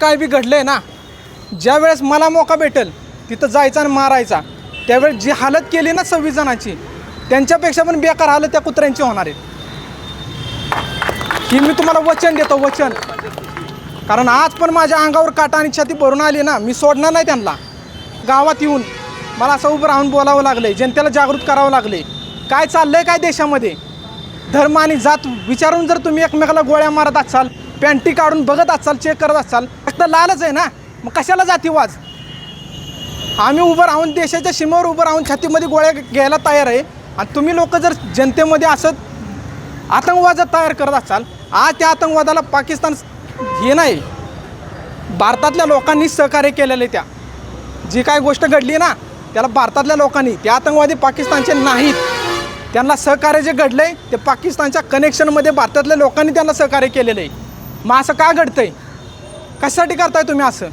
काय बी घडलंय ना, ज्या वेळेस मला मौका भेटेल तिथं जायचा आणि मारायचा, त्यावेळेस जी हालत केली ना 26 जणांची, त्यांच्यापेक्षा पण बेकार हालत त्या कुत्र्यांची होणार आहे. ही मी तुम्हाला वचन देतो, वचन. कारण आज पण माझ्या अंगावर काटा आणि छाती भरून आली ना, मी सोडणार नाही त्यांना. गावात येऊन मला असं उभं राहून बोलावं लागलंय, जनतेला जागृत करावं लागले. काय चाललंय काय देशामध्ये, धर्म आणि जात विचारून जर तुम्ही एकमेकाला गोळ्या मारत असाल, पॅन्टी काढून बघत असाल, चेक करत असाल, फक्त लालच आहे ना, मग कशाला जातीवाद? आम्ही उभं राहून देशाच्या सीमेवर उभं राहून छातीमध्ये गोळ्या घ्यायला तयार आहे. आणि तुम्ही लोक जर जनतेमध्ये असं आतंकवाद तयार करत असाल, आज त्या आतंकवादाला पाकिस्तान हे नाही, भारतातल्या लोकांनी सहकार्य केलेलं आहे. त्या जी काय गोष्ट घडली ना, त्याला भारतातल्या लोकांनी, त्या आतंकवादी पाकिस्तानचे नाहीत. त्यांना सहकार्य जे घडलं आहे ते पाकिस्तानच्या कनेक्शनमध्ये भारतातल्या लोकांनी त्यांना सहकार्य केलेलं आहे. मग असं का घडतंय? कशासाठी करताय तुम्ही असं?